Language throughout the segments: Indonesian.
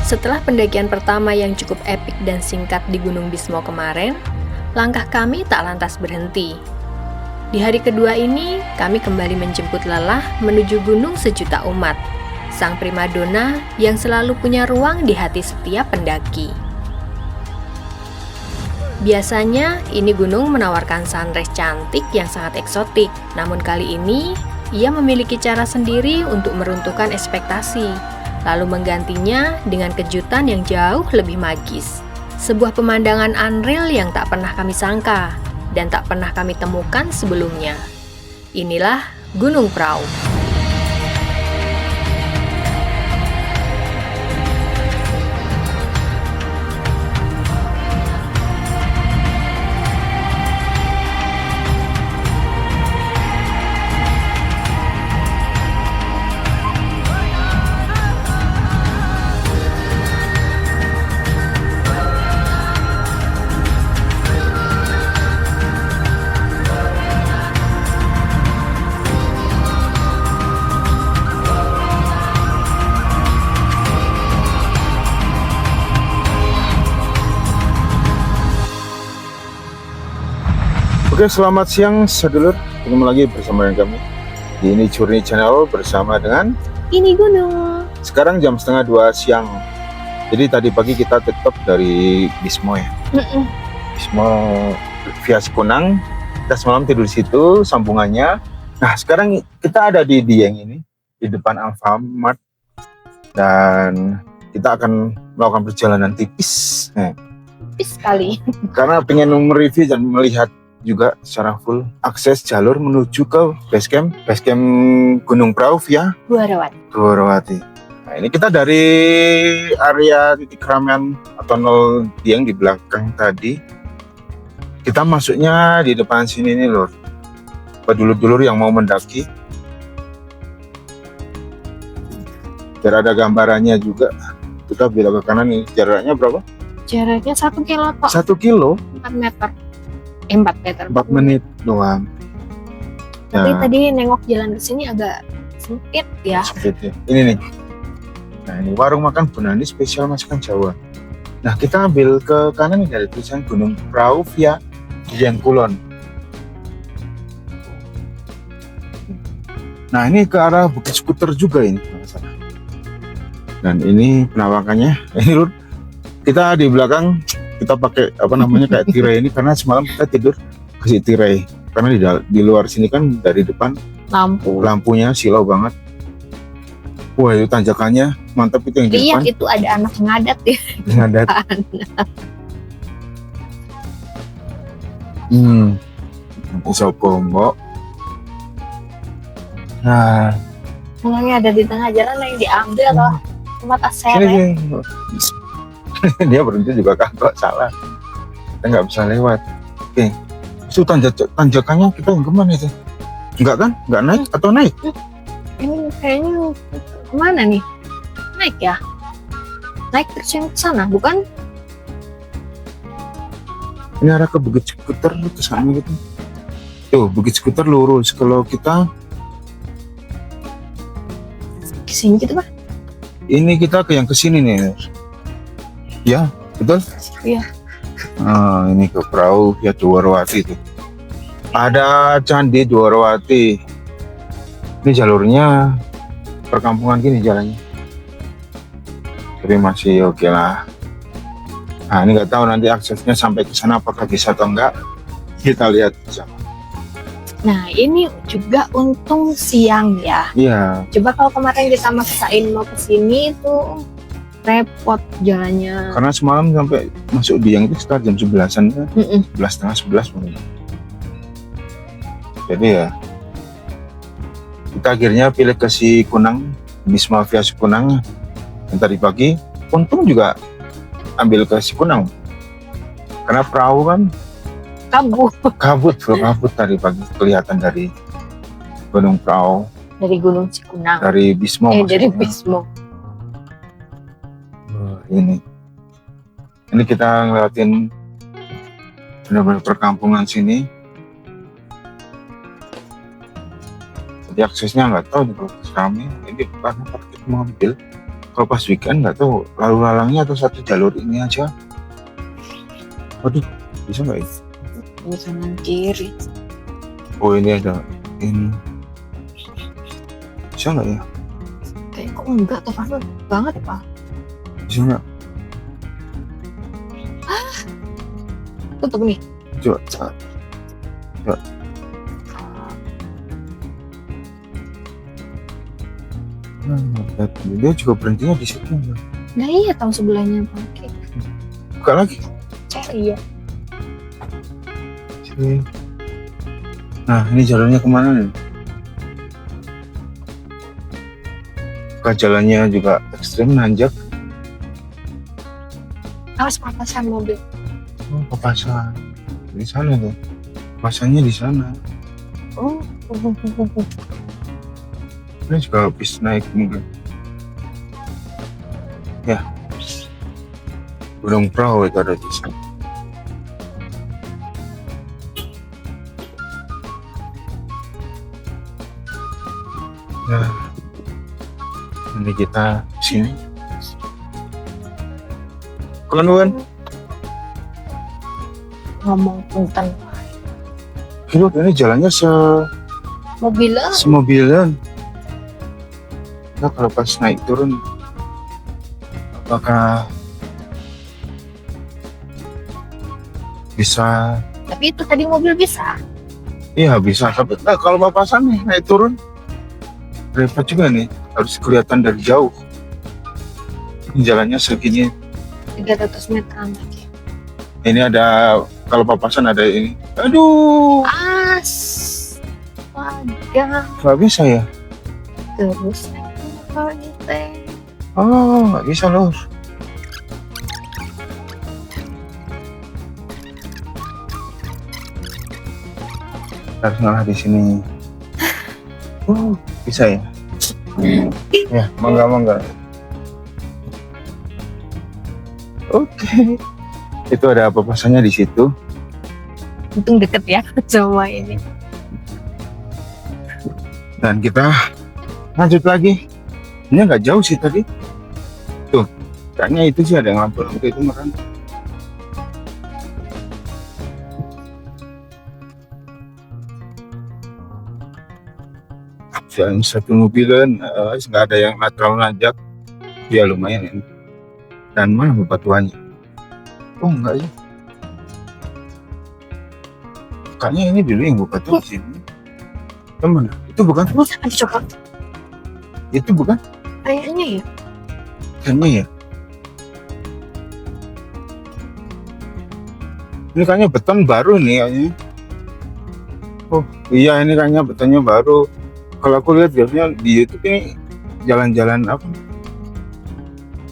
Setelah pendakian pertama yang cukup epik dan singkat di Gunung Bismo kemarin, langkah kami tak lantas berhenti. Di hari kedua ini, kami kembali menjemput lelah menuju Gunung Sejuta Umat, sang primadona yang selalu punya ruang di hati setiap pendaki. Biasanya, ini gunung menawarkan sunrise cantik yang sangat eksotik, namun kali ini, ia memiliki cara sendiri untuk meruntuhkan ekspektasi, lalu menggantinya dengan kejutan yang jauh lebih magis. Sebuah pemandangan unreal yang tak pernah kami sangka dan tak pernah kami temukan sebelumnya. Inilah Gunung Prau. Oke, selamat siang sedulur. Ketemu lagi bersama dengan kami di Ini Journey Channel bersama dengan Ini gunung. sekarang jam setengah 2 siang. Jadi tadi pagi kita tetap dari Bismo ya. Bismo via Cikunang. Kita semalam tidur di situ sambungannya. Nah, sekarang kita ada di Dieng ini di depan Alfamart dan kita akan melakukan perjalanan tipis. Tipis sekali. Karena pengen mereview dan melihat juga secara full akses jalur menuju ke base camp Gunung Prau via Dwarawati. Nah, ini kita dari area titik keramaian atau nol Dieng di belakang tadi. Kita masuknya di depan sini nih lor. Buat dulur-dulur yang mau mendaki. Biar ada gambarannya juga. Kita belok ke kanan nih. Jaraknya berapa? Jaraknya 1 kilo kok. 1 kilo? 4 meter. 4 meter. 4 menit doang. Tapi Nah, tadi nengok jalan ke sini agak sempit ya. sempit ya. Ini nih. Nah, ini warung makan Bonani spesial masakan Jawa. Nah, kita ambil ke kanan nih dari tulisan Gunung Prau via Dieng Kulon. Nah, ini ke arah Bukit Skuter juga ini. Dan ini penampakannya. Ini Lur, kita di belakang kita pakai apa namanya kayak tirai ini karena semalam kita tidur kasih tirai karena di luar sini kan dari depan lampunya silau banget. Wah, itu tanjakannya mantap itu yang di Lihat depan. itu ada anak ngadat ya. Ngadat. Sopo mbok. Nah, Mulanya ada di tengah jalan yang diambil atau mata sini seret. sini. Dia berhenti juga kagak salah. Kita nggak bisa lewat. Oke. Itu tanjakannya kita yang kemana itu? Enggak kan? Enggak naik atau naik? Ini kayaknya kemana nih? Naik ya? Naik terus yang ke sana, bukan? Ini arah ke Bukit Skuter ke sana gitu. Tuh, Bukit Skuter lurus. Kalau kita Ke sini gitu, Pak? ini kita ke yang kesini nih. Ya, betul? Iya. Ah, ini ke Prau ya Dwarawati itu. Ada Candi Dwarawati. Ini jalurnya perkampungan gini jalannya. Tapi masih oke lah. Nah, ini nggak tahu nanti aksesnya sampai ke sana apakah bisa atau enggak. Kita lihat bersama. Nah, ini juga untung siang ya. Iya. Coba kalau kemarin kita maksain mau ke sini tuh repot jalannya. Karena semalam sampai masuk Dieng itu sekitar jam 11-an kan? 11:30, 11 mungkin. Jadi ya kita akhirnya pilih ke Cikunang, Bismo via Cikunang yang tadi pagi. Untung juga ambil ke Cikunang karena perahu kan kabut tadi pagi kelihatan dari Gunung Prau, dari Gunung Cikunang. dari Bismo. Dari maksudnya. Bismo. Ini kita ngeliatin benar-benar perkampungan sini. Jadi aksesnya nggak tahu nih kalau rame. Ini karena parkir mobil. Kalau pas weekend nggak tahu lalu lalangnya atau satu jalur ini aja. Waduh, bisa nggak ini? Di kanan kiri. Oh ini ada ini. Bisa nggak ya? Kayak kok enggak tuh Pak banget Pak. Bisa nggak? Tutup nih. Coba. Nah, dia juga berhentinya di situ. Nah iya tahu sebelahnya pakai. Buka lagi. Iya. Sini. Nah ini jalurnya kemana nih? Buka jalannya juga ekstrim nanjak. Awas papasan mobil. Oh, papasan di sana tuh. Papasannya di sana. Oh. Ini juga habis naik mungkin. Ya. Gunung Prau itu ada di sana. Nah, ini kita sini. Kan? Ngomong punten. Hidup ini jalannya Mobilan. semobilan. Nah kalau pas naik turun, apakah bisa? Tapi itu tadi mobil bisa. Iya bisa. Tapi nah, kalau papasan nih naik turun, repot juga nih. Harus kelihatan dari jauh. Ini jalannya segini. 300 meteran lagi. Ini ada kalau papasan ada ini. Aduh, Wadah. nggak bisa ya? Terus kalau itu Oh, nggak bisa loh. Harus ngalah di sini. Bisa ya? Ya, mangga. Oke. Itu ada papasannya di situ. untung deket ya sama ini. Dan kita lanjut lagi. Ini nggak jauh sih tadi. Tuh, kayaknya itu sih ada yang lampu-lampu itu merang. Dan satu mobilan, nggak ada yang terlalu nanjak. Ya lumayan ini. Dan mana bebatuannya? Oh enggak ya. Kayaknya ini dulu yang bebatuan di sini. Mana? Itu bukan? Nanti coba. Itu bukan? Kayaknya ya. Kayaknya ya. Ini kayaknya beton baru nih kayaknya. Oh iya ini kayaknya betonnya baru. Kalau aku lihat biasanya di YouTube ini jalan-jalan apa?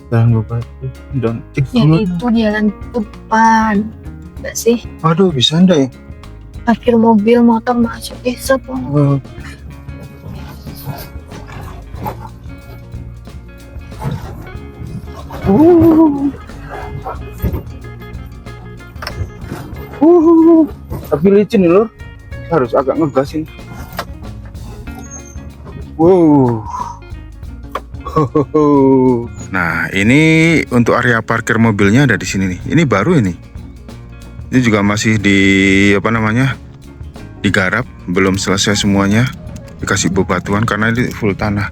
Jalan bebatu dan Yang itu jalan depan. Enggak sih? Aduh bisa enggak ya? Parkir mobil motor masuk desa pun. Tapi licin nih lor, harus agak ngegasin. Wow. Nah ini untuk area parkir mobilnya ada di sini nih. Ini baru ini. Ini juga masih di apa namanya? Digarap, belum selesai semuanya. Dikasih bebatuan karena ini full tanah.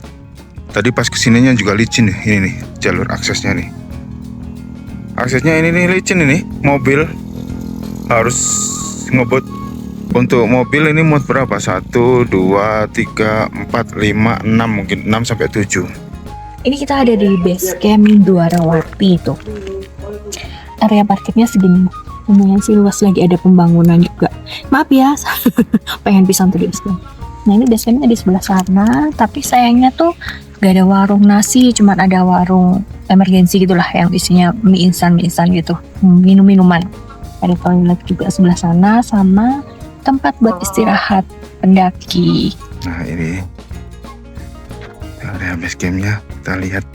Tadi pas kesininya juga licin nih. Ini nih jalur aksesnya nih. Aksesnya ini nih licin ini. Mobil harus ngebut. Untuk mobil ini muat berapa? 1, 2, 3, 4, 5, 6 mungkin 6 sampai 7. Ini kita ada di base camp Dwarawati itu. Area parkirnya segini. Lumayan sih luas, lagi ada pembangunan juga. Maaf ya, pengen pisang terus. Nah ini base campnya di sebelah sana, tapi sayangnya tuh gak ada warung nasi, cuman ada warung emergensi gitulah yang isinya mie instan gitu, minum-minuman. Ada toilet juga sebelah sana sama tempat buat istirahat pendaki. Nah ini area base campnya, kita lihat.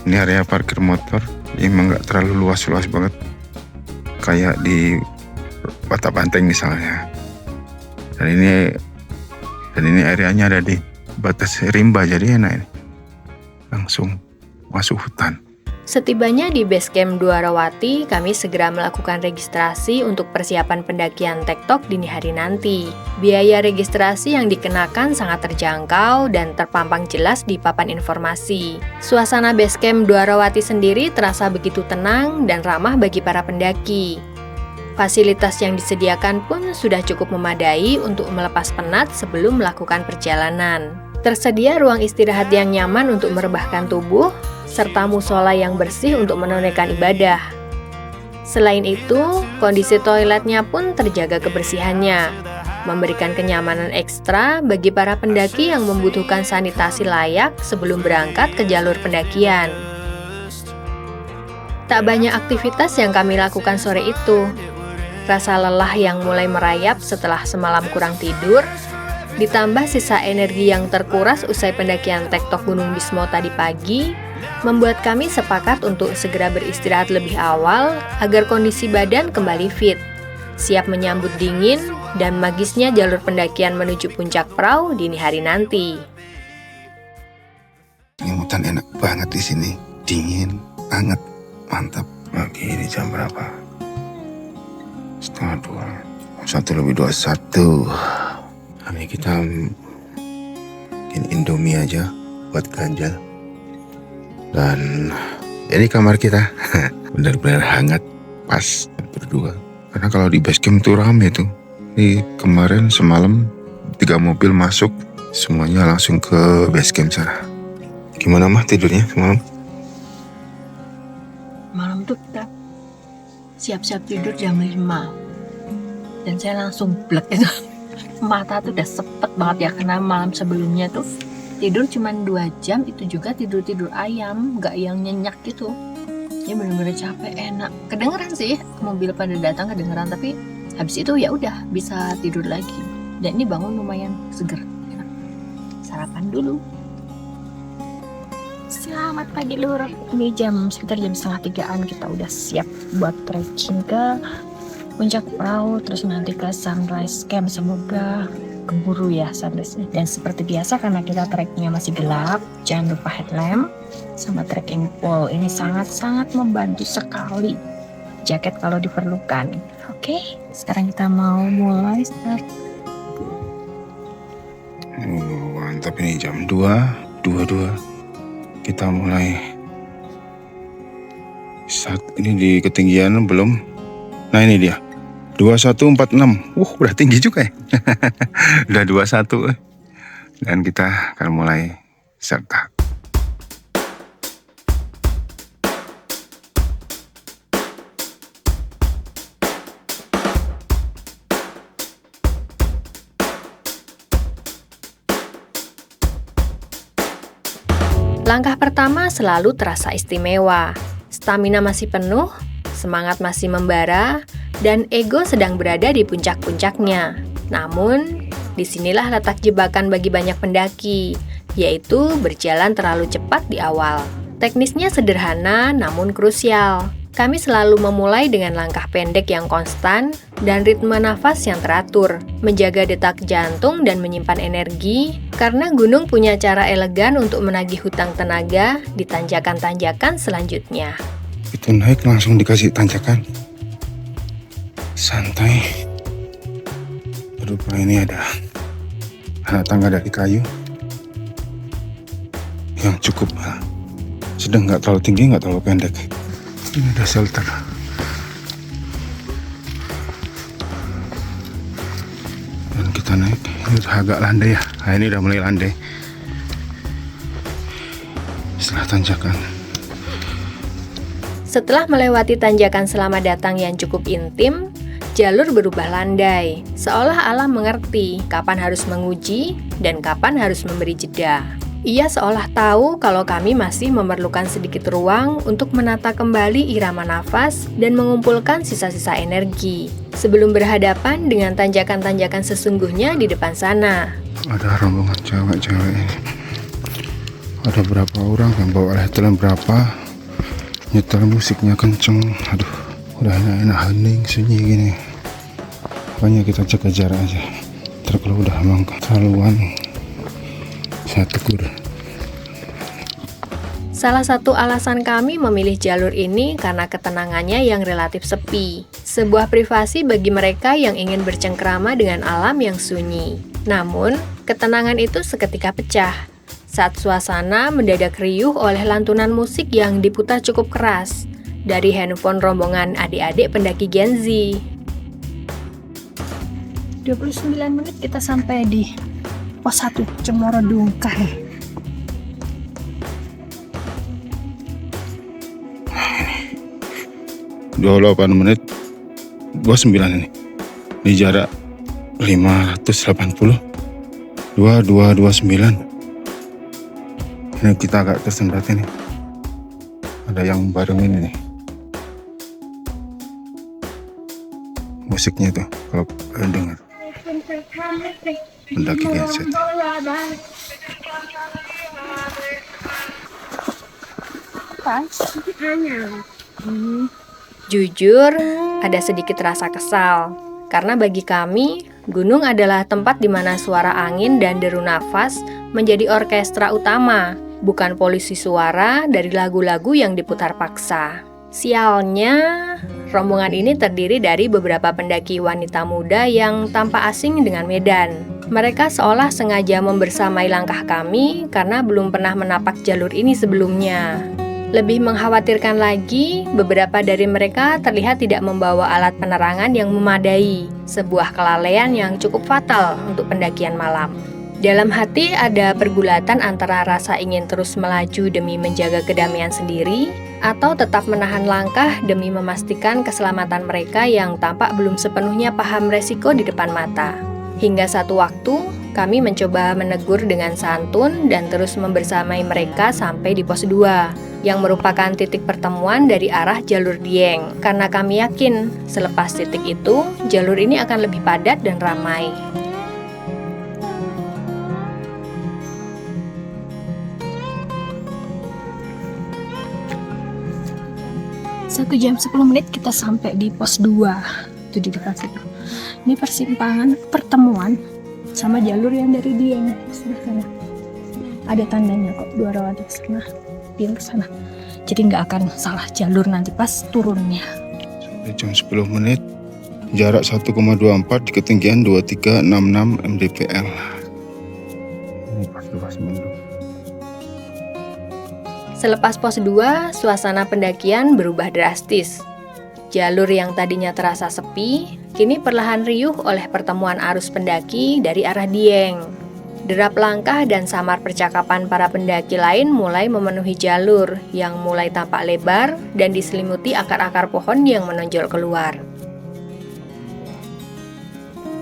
Ini area parkir motor. Ini emang nggak terlalu luas banget, kayak di Kota Banteng misalnya. Dan ini areanya ada di batas rimba, jadi enak ini. Langsung masuk hutan. Setibanya di base camp Dwarawati, kami segera melakukan registrasi untuk persiapan pendakian Tektok dini hari nanti. Biaya registrasi yang dikenakan sangat terjangkau dan terpampang jelas di papan informasi. Suasana base camp Dwarawati sendiri terasa begitu tenang dan ramah bagi para pendaki. Fasilitas yang disediakan pun sudah cukup memadai untuk melepas penat sebelum melakukan perjalanan. Tersedia ruang istirahat yang nyaman untuk merebahkan tubuh, serta musola yang bersih untuk menunaikan ibadah. Selain itu, kondisi toiletnya pun terjaga kebersihannya, memberikan kenyamanan ekstra bagi para pendaki yang membutuhkan sanitasi layak sebelum berangkat ke jalur pendakian. Tak banyak aktivitas yang kami lakukan sore itu. Rasa lelah yang mulai merayap setelah semalam kurang tidur, ditambah sisa energi yang terkuras usai pendakian Tektok Gunung Bismo tadi pagi, membuat kami sepakat untuk segera beristirahat lebih awal agar kondisi badan kembali fit, siap menyambut dingin dan magisnya jalur pendakian menuju puncak Prau dini hari nanti. Selimutan enak banget di sini, dingin, hangat, mantap. Pagi ini jam berapa? 1:30. 1:21. Ini kita bikin Indomie aja buat ganjal. Dan ini kamar kita. Benar-benar hangat, pas berdua. Karena kalau di base camp tuh rame tuh. Ini kemarin semalam 3 mobil masuk, semuanya langsung ke base camp sana. Gimana mah tidurnya semalam? Malam tuh kita siap-siap tidur jam 5. Dan saya langsung blek itu. Mata tuh udah sepet banget ya, karena malam sebelumnya tuh tidur cuma 2 jam, itu juga tidur ayam, nggak yang nyenyak gitu. Ya bener-bener capek, enak. Kedengeran sih mobil pada datang, kedengeran, tapi habis itu ya udah bisa tidur lagi. Dan ini bangun lumayan seger. Enak. Sarapan dulu. Selamat pagi Lur. Ini sekitar jam 2:30-an kita udah siap buat trekking ke puncak Prau, terus nanti ke sunrise camp. Semoga keburu ya sunrise. Dan seperti biasa karena kita trekkingnya masih gelap, jangan lupa headlamp sama trekking pole. Ini sangat-sangat membantu sekali. Jaket kalau diperlukan. Oke, sekarang kita mau mulai start. Mantap, ini jam 2:22. Kita mulai. Saat ini di ketinggian belum. Nah ini dia. 2146. Udah tinggi juga ya. Udah 21. Dan kita akan mulai serta. Langkah pertama selalu terasa istimewa. Stamina masih penuh, semangat masih membara, dan ego sedang berada di puncak-puncaknya. Namun, disinilah letak jebakan bagi banyak pendaki, yaitu berjalan terlalu cepat di awal. Teknisnya sederhana namun krusial. Kami selalu memulai dengan langkah pendek yang konstan dan ritme nafas yang teratur, menjaga detak jantung dan menyimpan energi, karena gunung punya cara elegan untuk menagih hutang tenaga di tanjakan-tanjakan selanjutnya. Itu naik langsung dikasih tanjakan. Santai. Rupanya ini ada tangga dari kayu yang cukup sedang, nggak terlalu tinggi, nggak terlalu pendek. Ini ada shelter. Dan kita naik. Ini udah agak landai ya. Nah, ini udah mulai landai. Setelah tanjakan. Setelah melewati tanjakan selamat datang yang cukup intim, jalur berubah landai, seolah alam mengerti kapan harus menguji dan kapan harus memberi jeda. Ia seolah tahu kalau kami masih memerlukan sedikit ruang untuk menata kembali irama nafas dan mengumpulkan sisa-sisa energi sebelum berhadapan dengan tanjakan-tanjakan sesungguhnya di depan sana. Ada rombongan cewek-cewek ini. Ada berapa orang yang bawa headlamp berapa, nyetel musiknya kenceng. Aduh, udah enak-enak hening sunyi gini. Pokoknya kita jaga jarak aja. Terus kalau udah emang keterlaluan, saya tegur. Salah satu alasan kami memilih jalur ini karena ketenangannya yang relatif sepi. Sebuah privasi bagi mereka yang ingin bercengkrama dengan alam yang sunyi. Namun, ketenangan itu seketika pecah saat suasana mendadak riuh oleh lantunan musik yang diputar cukup keras dari handphone rombongan adik-adik pendaki Gen Z. 29 menit kita sampai di pos 1 Cemoro Dungkar. Dua 8 menit 29 ini. Di jarak 580 2229. Ini kita agak tersendat ini. Ada yang bareng ini nih. Musiknya tuh kalau kalian dengar. Pendaki genset. Jujur, ada sedikit rasa kesal. Karena bagi kami, gunung adalah tempat di mana suara angin dan deru nafas menjadi orkestra utama, bukan polusi suara dari lagu-lagu yang diputar paksa. Sialnya, rombongan ini terdiri dari beberapa pendaki wanita muda yang tampak asing dengan medan. Mereka seolah sengaja membersamai langkah kami karena belum pernah menapak jalur ini sebelumnya. Lebih mengkhawatirkan lagi, beberapa dari mereka terlihat tidak membawa alat penerangan yang memadai, sebuah kelalaian yang cukup fatal untuk pendakian malam. Dalam hati ada pergulatan antara rasa ingin terus melaju demi menjaga kedamaian sendiri, atau tetap menahan langkah demi memastikan keselamatan mereka yang tampak belum sepenuhnya paham resiko di depan mata. Hingga satu waktu, kami mencoba menegur dengan santun dan terus membersamai mereka sampai di pos 2, yang merupakan titik pertemuan dari arah jalur Dieng. Karena kami yakin, selepas titik itu, jalur ini akan lebih padat dan ramai. Satu jam 10 menit kita sampai di pos 2. Itu di dekat situ. Ini persimpangan pertemuan sama jalur yang dari Dieng. Sebelah sana. Ada tandanya kok, Dwarawati sana, Dieng ke sana. Jadi nggak akan salah jalur nanti pas turunnya. Sampai jam 10 menit. Jarak 1,24 di ketinggian 2366 mdpl. Ini pas luas mendung. Selepas pos 2, suasana pendakian berubah drastis. Jalur yang tadinya terasa sepi, kini perlahan riuh oleh pertemuan arus pendaki dari arah Dieng. Derap langkah dan samar percakapan para pendaki lain mulai memenuhi jalur yang mulai tampak lebar dan diselimuti akar-akar pohon yang menonjol keluar.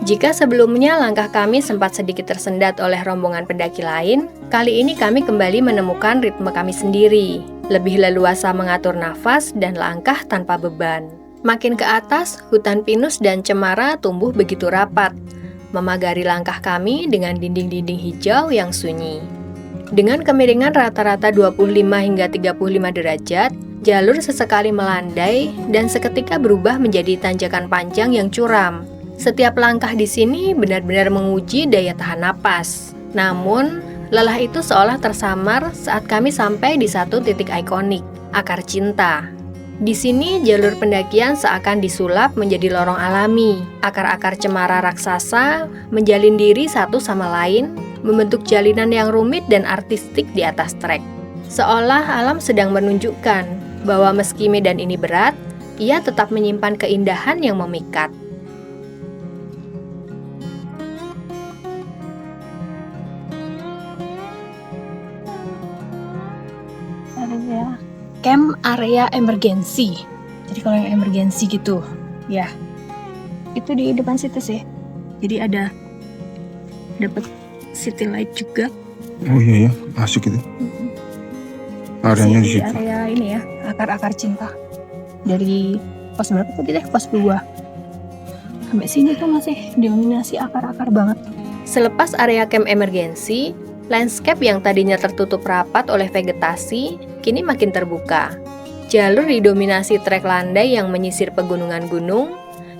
Jika sebelumnya langkah kami sempat sedikit tersendat oleh rombongan pendaki lain, kali ini kami kembali menemukan ritme kami sendiri, lebih leluasa mengatur nafas dan langkah tanpa beban. Makin ke atas, hutan pinus dan cemara tumbuh begitu rapat, memagari langkah kami dengan dinding-dinding hijau yang sunyi. Dengan kemiringan rata-rata 25 hingga 35 derajat, jalur sesekali melandai dan seketika berubah menjadi tanjakan panjang yang curam. Setiap langkah di sini benar-benar menguji daya tahan napas. Namun, lelah itu seolah tersamar saat kami sampai di satu titik ikonik, Akar Cinta. Di sini jalur pendakian seakan disulap menjadi lorong alami. Akar-akar cemara raksasa menjalin diri satu sama lain, membentuk jalinan yang rumit dan artistik di atas trek. Seolah alam sedang menunjukkan bahwa meski medan ini berat, ia tetap menyimpan keindahan yang memikat. Camp area emergency. Jadi kalau yang emergency gitu, ya itu di depan situ sih. Jadi ada dapat city light juga. Oh iya ya, masuk itu. Areanya di situ. Area ini ya, akar-akar cinta. Dari pos berapa tadi deh? Pos 2. Sampai sini tuh masih dominasi akar-akar banget. Selepas area camp emergency, landscape yang tadinya tertutup rapat oleh vegetasi, kini makin terbuka. Jalur didominasi trek landai yang menyisir pegunungan gunung,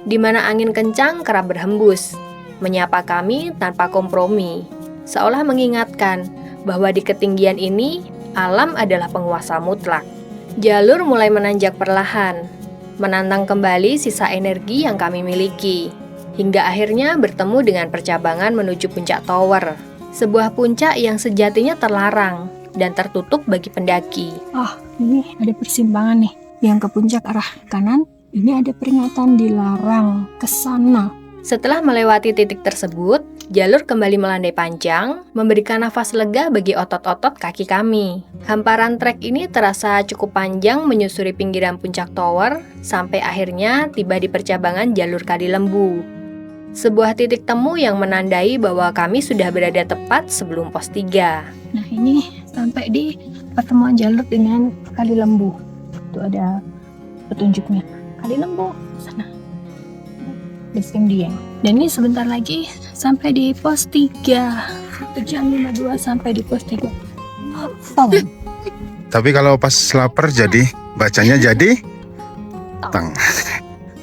di mana angin kencang kerap berhembus, menyapa kami tanpa kompromi, seolah mengingatkan bahwa di ketinggian ini, alam adalah penguasa mutlak. Jalur mulai menanjak perlahan, menantang kembali sisa energi yang kami miliki, hingga akhirnya bertemu dengan percabangan menuju puncak tower, sebuah puncak yang sejatinya terlarang dan tertutup bagi pendaki. Ini ada persimpangan nih, yang ke puncak arah kanan. Ini ada peringatan dilarang ke sana. Setelah melewati titik tersebut, jalur kembali melandai panjang, memberikan nafas lega bagi otot-otot kaki kami. Hamparan trek ini terasa cukup panjang menyusuri pinggiran puncak tower, sampai akhirnya tiba di percabangan jalur Kali Lembu. Sebuah titik temu yang menandai bahwa kami sudah berada tepat sebelum pos 3. Nah, ini sampai di pertemuan jalur dengan Kali Lembu. Itu ada petunjuknya. Kali Lembu, sana. Base camp dia. Dan ini sebentar lagi sampai di pos 3. Jam 52 sampai di pos 3. Tapi kalau pas lapar jadi bacanya jadi tang.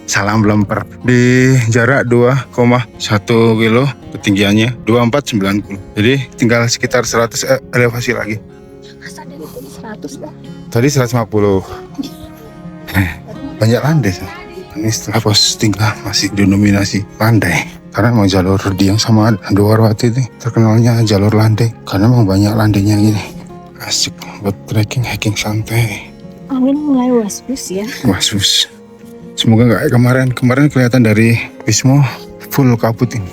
Salam lemper di jarak 2,1 kilo, ketinggiannya 2490. Jadi tinggal sekitar 100 elevasi lagi. Masa dari 100 dah. Tadi 150. Banyak landai. Ini setelah pos 3 masih dinominasi landai. Karena memang jalur yang sama Duarwati ini terkenalnya jalur landai. Karena memang banyak landainya gini. Asik buat trekking, hiking santai. Angin mulai was-was ya. Was-was. Semoga nggak kemarin kelihatan dari Wismo full kabut ini.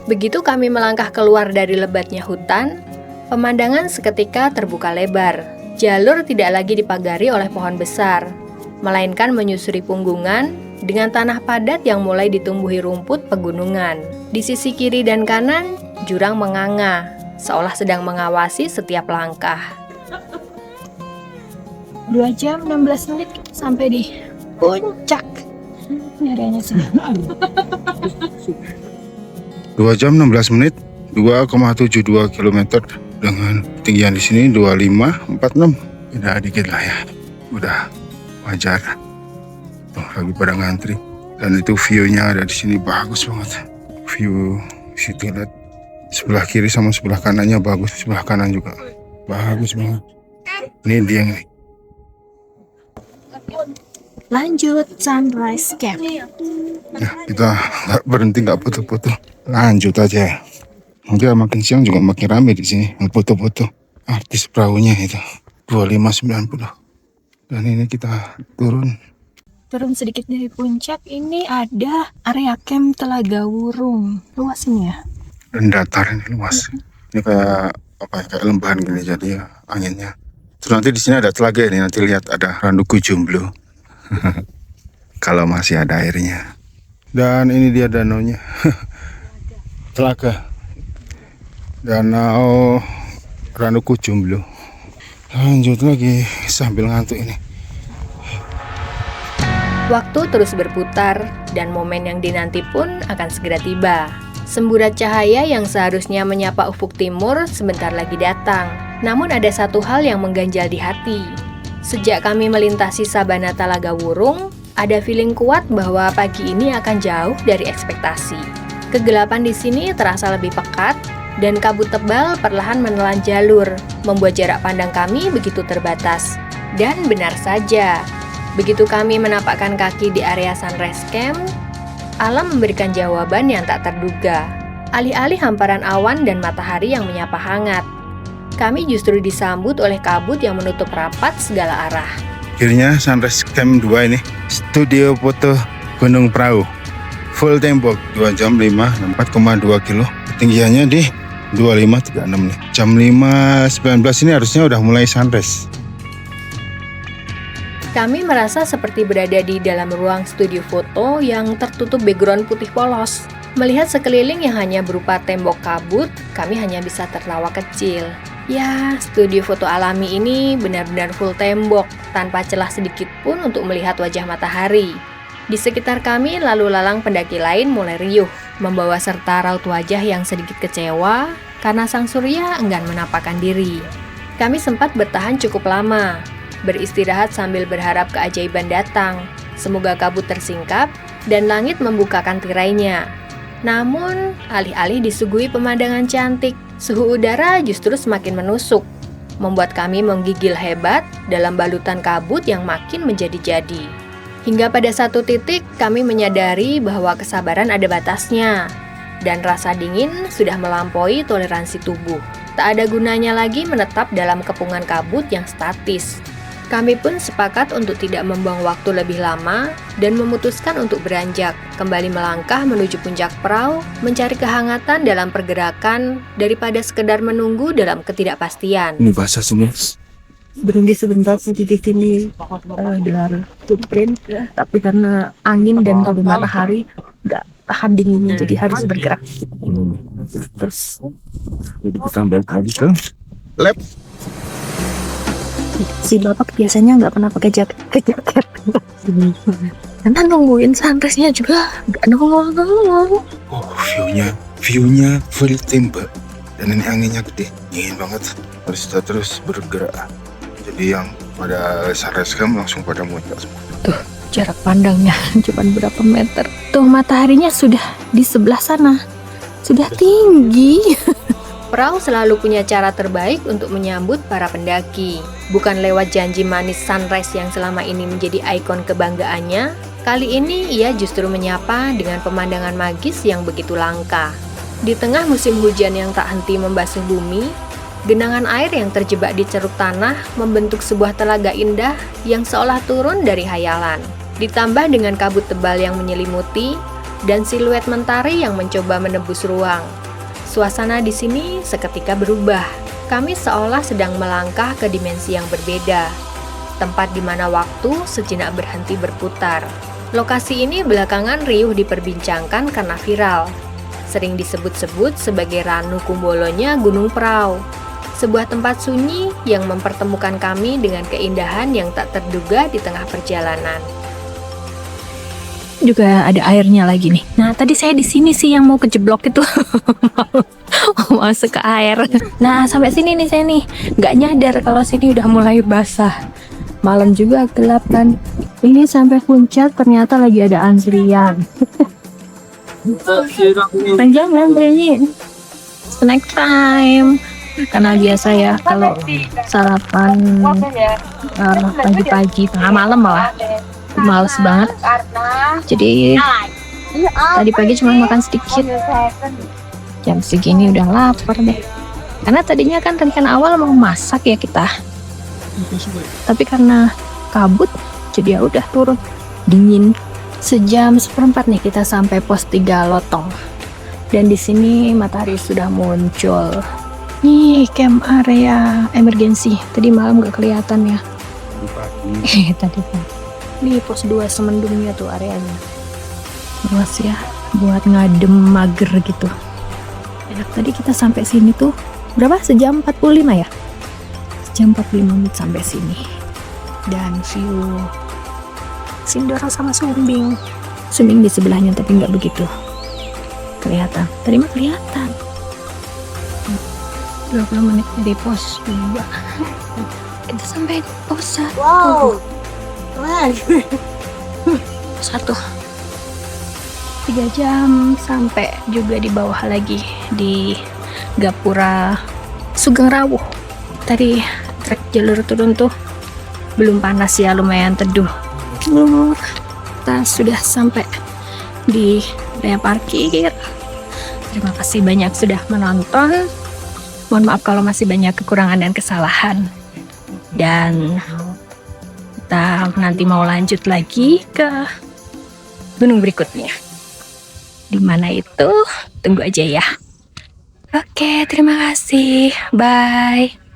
Begitu kami melangkah keluar dari lebatnya hutan, pemandangan seketika terbuka lebar. Jalur tidak lagi dipagari oleh pohon besar, melainkan menyusuri punggungan dengan tanah padat yang mulai ditumbuhi rumput pegunungan. Di sisi kiri dan kanan, jurang menganga, seolah sedang mengawasi setiap langkah. 2 jam 16 menit sampai di puncak. Ini areanya sini. 2 jam 16 menit, 2,72 km dengan ketinggian di sini 2546. Beda dikit lah ya. Udah wajar. Tuh, lagi pada ngantri. Dan itu view-nya ada di sini bagus banget. View situ lihat sebelah kiri sama sebelah kanannya bagus, sebelah kanan juga bagus banget. Ini dia nih. Lanjut sunrise camp. Nah, kita nggak berhenti, nggak foto-foto, lanjut aja. Nanti makin siang juga makin rame di sini foto-foto artis perahunya itu 2590. Dan ini kita turun Sedikit dari puncak, ini ada area camp Telaga Wurung. Luas ini ya. dan datar ini luas. Ini kayak apa ya, kayak lembahan gini jadi ya anginnya. Terus nanti di sini ada telaga ini, nanti lihat ada Randuku Jomblo. Kalau masih ada airnya. Dan ini dia danaunya. Telaga. Danau Randuku Jomblo. Lanjut lagi sambil ngantuk ini. Waktu terus berputar, dan momen yang dinanti pun akan segera tiba. Semburat cahaya yang seharusnya menyapa ufuk timur sebentar lagi datang. Namun ada satu hal yang mengganjal di hati. Sejak kami melintasi Sabana Telaga Wurung, ada feeling kuat bahwa pagi ini akan jauh dari ekspektasi. Kegelapan di sini terasa lebih pekat, dan kabut tebal perlahan menelan jalur, membuat jarak pandang kami begitu terbatas. Dan benar saja, begitu kami menapakkan kaki di area sunrise camp, alam memberikan jawaban yang tak terduga. Alih-alih hamparan awan dan matahari yang menyapa hangat, kami justru disambut oleh kabut yang menutup rapat segala arah. Akhirnya sunrise camp 2 ini, studio foto Gunung Prau. Full tembok 2 jam 5, 4,2 kilo. Ketinggiannya di 2536 nih. Jam 5.19 ini harusnya udah mulai sunrise. Kami merasa seperti berada di dalam ruang studio foto yang tertutup background putih polos. Melihat sekeliling yang hanya berupa tembok kabut, kami hanya bisa tertawa kecil. Ya, studio foto alami ini benar-benar full tembok, tanpa celah sedikit pun untuk melihat wajah matahari. Di sekitar kami, lalu lalang pendaki lain mulai riuh, membawa serta raut wajah yang sedikit kecewa karena sang surya enggan menampakkan diri. Kami sempat bertahan cukup lama, beristirahat sambil berharap keajaiban datang. Semoga kabut tersingkap dan langit membukakan tirainya. Namun, alih-alih disuguhi pemandangan cantik, suhu udara justru semakin menusuk. membuat kami menggigil hebat dalam balutan kabut yang makin menjadi-jadi. Hingga pada satu titik kami menyadari bahwa kesabaran ada batasnya, dan rasa dingin sudah melampaui toleransi tubuh. Tak ada gunanya lagi menetap dalam kepungan kabut yang statis. Kami pun sepakat untuk tidak membuang waktu lebih lama dan memutuskan untuk beranjak, kembali melangkah menuju puncak perahu, mencari kehangatan dalam pergerakan daripada sekedar menunggu dalam ketidakpastian. Ini basah semua. Berhenti sebentar di sini gelar footprint, tapi karena angin dan kabut matahari nggak tahan dinginnya, jadi harus bergerak. Terus jadi kita balik lagi ke lab. Si bapak biasanya nggak pernah pakai jaket. Karena nungguin sunrise-nya juga nggak nongol. Oh, viewnya full tembak. Dan ini anginnya gede, dingin banget. Harus kita terus bergerak. Jadi yang pada sunrise cam langsung pada muncul semua. Tuh, jarak pandangnya cuma berapa meter. Tuh, mataharinya sudah di sebelah sana. Sudah tinggi. Perahu selalu punya cara terbaik untuk menyambut para pendaki. Bukan lewat janji manis sunrise yang selama ini menjadi ikon kebanggaannya, kali ini ia justru menyapa dengan pemandangan magis yang begitu langka. Di tengah musim hujan yang tak henti membasuh bumi, genangan air yang terjebak di ceruk tanah membentuk sebuah telaga indah yang seolah turun dari hayalan. Ditambah dengan kabut tebal yang menyelimuti dan siluet mentari yang mencoba menembus ruang. Suasana di sini seketika berubah. Kami seolah sedang melangkah ke dimensi yang berbeda. Tempat di mana waktu sejenak berhenti berputar. Lokasi ini belakangan riuh diperbincangkan karena viral. Sering disebut-sebut sebagai Ranu Kumbolonya Gunung Prau. Sebuah tempat sunyi yang mempertemukan kami dengan keindahan yang tak terduga di tengah perjalanan. Juga ada airnya lagi nih. Nah, tadi saya di sini sih yang mau kejeblok itu. Mau masuk ke air. Nah, sampai sini nih saya nih. Nggak nyadar kalau sini udah mulai basah. Malam juga gelap kan. Ini sampai puncak ternyata lagi ada antrian. Panjang antriannya. Snack time. Karena biasa ya kalau sarapan pagi-pagi tengah malam malah males banget. Jadi tadi pagi cuma makan sedikit. Jam segini udah lapar deh. Karena tadinya kan rencana awal mau masak ya kita. Tapi karena kabut jadi ya udah turun. Dingin. Sejam seperempat nih kita sampai pos 3 Lotong. Dan di sini matahari sudah muncul. Nih camp area emergency. Tadi malam gak kelihatan ya. Tadi pagi. Ini pos 2 Semendungnya tuh areanya. Luas ya, buat ngadem mager gitu. Enak, tadi kita sampai sini tuh berapa? Sejam 45 ya? Sejam 45 menit sampai sini. Dan view Sindoro sama Sumbing. Sumbing di sebelahnya tapi nggak begitu kelihatan. Tadi mah kelihatan. 20 menit dari pos 2. Kita sampai pos 1. Wow. 1 3 jam sampai juga di bawah lagi di Gapura Sugeng Rawuh. Tadi trek jalur turun tuh belum panas ya, lumayan teduh. Kita sudah sampai di area parkir. Terima kasih banyak sudah menonton. Mohon maaf kalau masih banyak kekurangan dan kesalahan. Dan kita nanti mau lanjut lagi ke gunung berikutnya. Di mana itu? Tunggu aja ya. Oke, terima kasih. Bye.